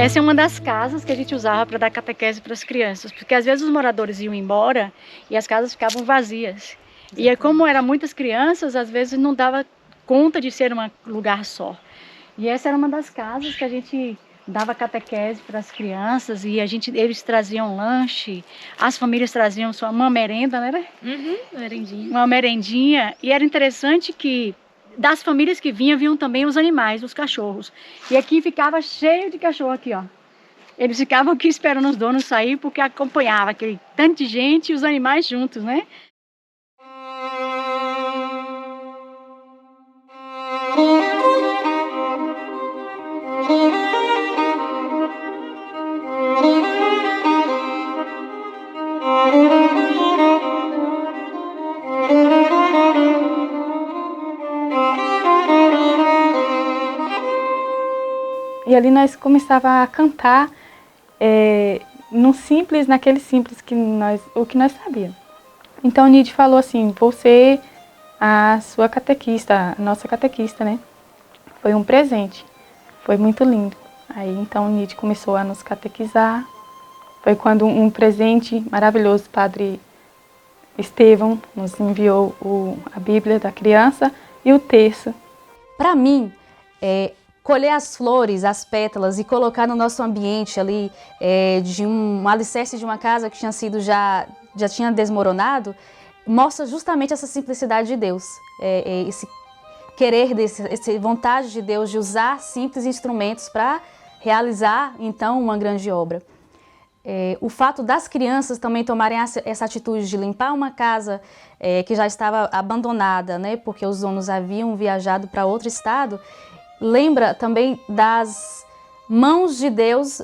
Essa é uma das casas que a gente usava para dar catequese para as crianças, porque às vezes os moradores iam embora e as casas ficavam vazias. E aí, como eram muitas crianças, às vezes não dava conta de ser um lugar só. E essa era uma das casas que a gente dava catequese para as crianças e eles traziam lanche, as famílias traziam uma merenda, né? Merendinha. Uma merendinha. E era interessante que das famílias que vinham também os animais, os cachorros. E aqui ficava cheio de cachorro aqui, ó. Eles ficavam aqui esperando os donos sair porque acompanhava aquele tanto de gente e os animais juntos, né? E ali nós começávamos a cantar naquele simples o que nós sabíamos. Então Nide falou assim, você, a sua catequista, a nossa catequista, né? Foi um presente, foi muito lindo. Aí então Nide começou a nos catequizar. Foi quando um presente maravilhoso, o Padre Estevão nos enviou a Bíblia da criança e o terço. Para mim, colher as flores, as pétalas e colocar no nosso ambiente ali de um alicerce de uma casa que tinha sido já tinha desmoronado, mostra justamente essa simplicidade de Deus, esse querer, essa vontade de Deus de usar simples instrumentos para realizar então uma grande obra. O fato das crianças também tomarem essa atitude de limpar uma casa que já estava abandonada, né, porque os donos haviam viajado para outro estado, lembra também das mãos de Deus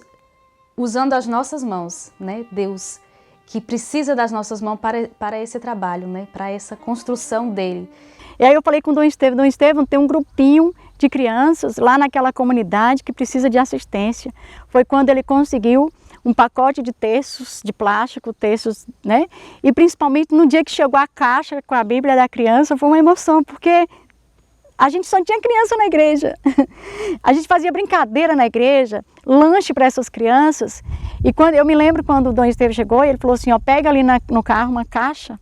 usando as nossas mãos, né? Deus que precisa das nossas mãos para esse trabalho, né? Para essa construção dele. E aí eu falei com o Dom Estevão tem um grupinho de crianças lá naquela comunidade que precisa de assistência. Foi quando ele conseguiu um pacote de terços de plástico, terços, né? E principalmente no dia que chegou a caixa com a Bíblia da criança, foi uma emoção, porque a gente só tinha criança na igreja. A gente fazia brincadeira na igreja, lanche para essas crianças. E eu me lembro quando o Dom Estevão chegou, ele falou assim, ó, pega ali no carro uma caixa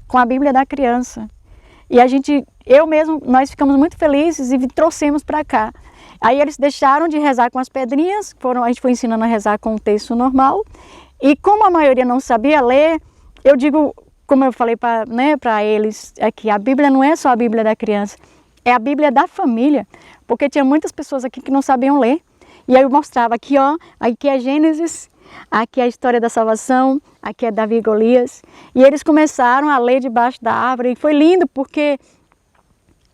com a Bíblia da criança. E nós ficamos muito felizes e trouxemos para cá. Aí eles deixaram de rezar com as pedrinhas, a gente foi ensinando a rezar com o texto normal. E como a maioria não sabia ler, eu digo, como eu falei para eles, que a Bíblia não é só a Bíblia da criança, é a Bíblia da família, porque tinha muitas pessoas aqui que não sabiam ler. E aí eu mostrava aqui, ó, aqui é Gênesis, aqui é a história da salvação, aqui é Davi e Golias. E eles começaram a ler debaixo da árvore. E foi lindo porque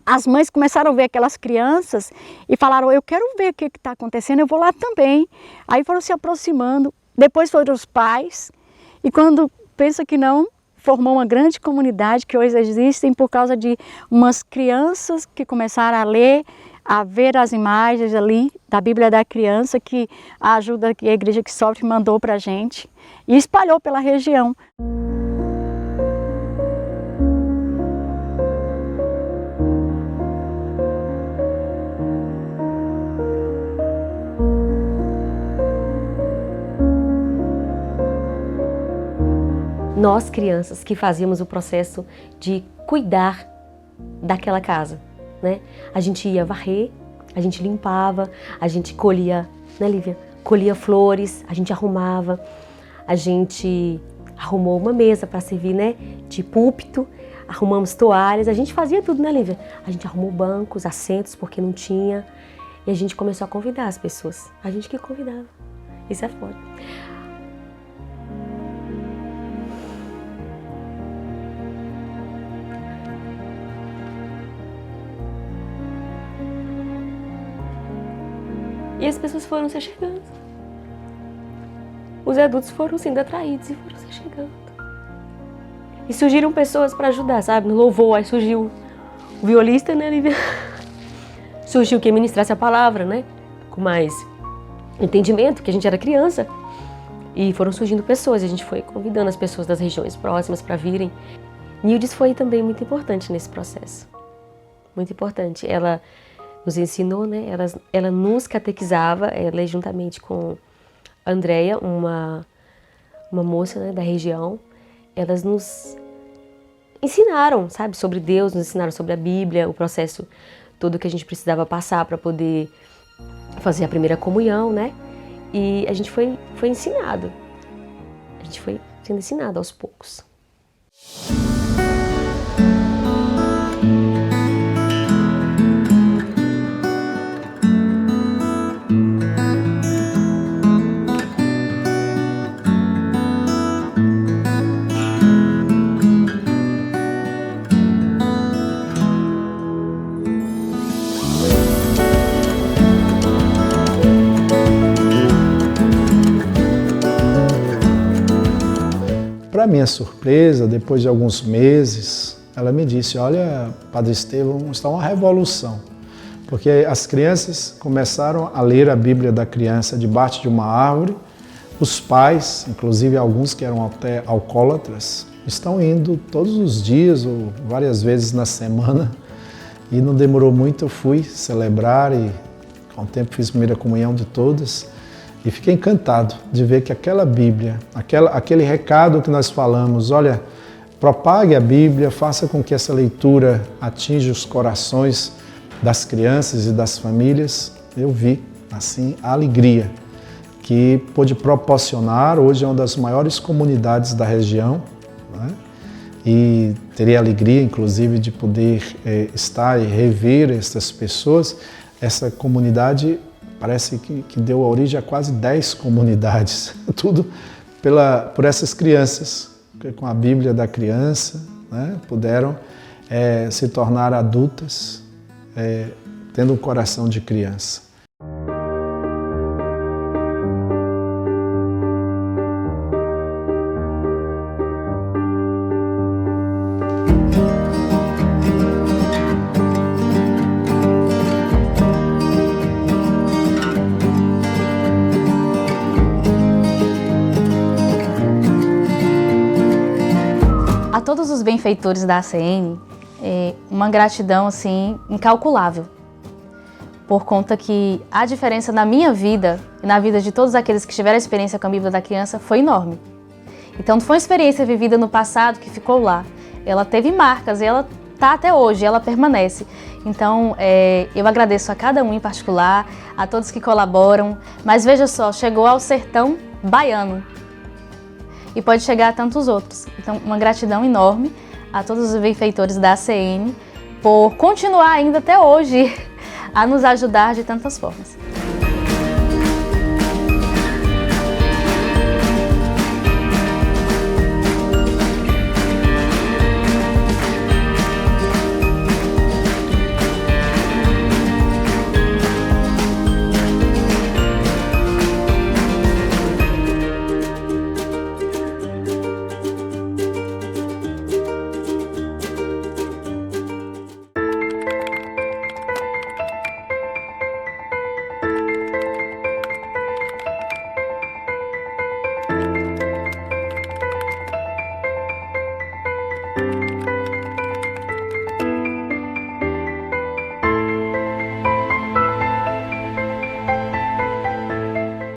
as mães começaram a ver aquelas crianças e falaram, eu quero ver o que está acontecendo, eu vou lá também. Aí foram se aproximando, depois foram os pais. E quando pensa que não, formou uma grande comunidade que hoje existem por causa de umas crianças que começaram a ler, a ver as imagens ali da Bíblia da criança que a ajuda que a Igreja que Sofre mandou para a gente e espalhou pela região. Nós, crianças, que fazíamos o processo de cuidar daquela casa, né? A gente ia varrer, a gente limpava, a gente colhia, né, Lívia? Colhia flores, a gente arrumava, a gente arrumou uma mesa para servir, né, de púlpito, arrumamos toalhas, a gente fazia tudo, né, Lívia? A gente arrumou bancos, assentos, porque não tinha, e a gente começou a convidar as pessoas, a gente que convidava, isso é forte. E as pessoas foram se chegando. Os adultos foram sendo atraídos e foram se chegando. E surgiram pessoas para ajudar, sabe? No louvor, aí surgiu o violista, né, Lívia? Surgiu quem ministrasse a palavra, né? Com mais entendimento, que a gente era criança. E foram surgindo pessoas, e a gente foi convidando as pessoas das regiões próximas para virem. Nildes foi também muito importante nesse processo. Muito importante. Ela nos ensinou, né? Ela nos catequizava, ela juntamente com a Andréia, uma moça, né, da região, elas nos ensinaram, sabe, sobre Deus, nos ensinaram sobre a Bíblia, o processo todo que a gente precisava passar para poder fazer a primeira comunhão, né? E a gente foi ensinado. A gente foi sendo ensinado aos poucos. Para minha surpresa, depois de alguns meses, ela me disse, olha, Padre Estevão, está uma revolução, porque as crianças começaram a ler a Bíblia da criança debaixo de uma árvore, os pais, inclusive alguns que eram até alcoólatras, estão indo todos os dias ou várias vezes na semana, e não demorou muito, eu fui celebrar e com o tempo fiz a primeira comunhão de todas. E fiquei encantado de ver que aquela Bíblia, aquele recado que nós falamos, olha, propague a Bíblia, faça com que essa leitura atinja os corações das crianças e das famílias. Eu vi, assim, a alegria que pôde proporcionar. Hoje é uma das maiores comunidades da região, né? E teria alegria, inclusive, de poder estar e rever essas pessoas. Essa comunidade parece que deu origem a quase 10 comunidades, tudo por essas crianças, que com a Bíblia da criança, né, puderam se tornar adultas, tendo um coração de criança. A todos os benfeitores da ACN, uma gratidão assim incalculável, por conta que a diferença na minha vida e na vida de todos aqueles que tiveram a experiência com a Bíblia da criança foi enorme. Então não foi uma experiência vivida no passado que ficou lá, ela teve marcas e ela está até hoje, ela permanece. Então eu agradeço a cada um em particular, a todos que colaboram, mas veja só, chegou ao sertão baiano. E pode chegar a tantos outros. Então, uma gratidão enorme a todos os benfeitores da ACN por continuar ainda até hoje a nos ajudar de tantas formas.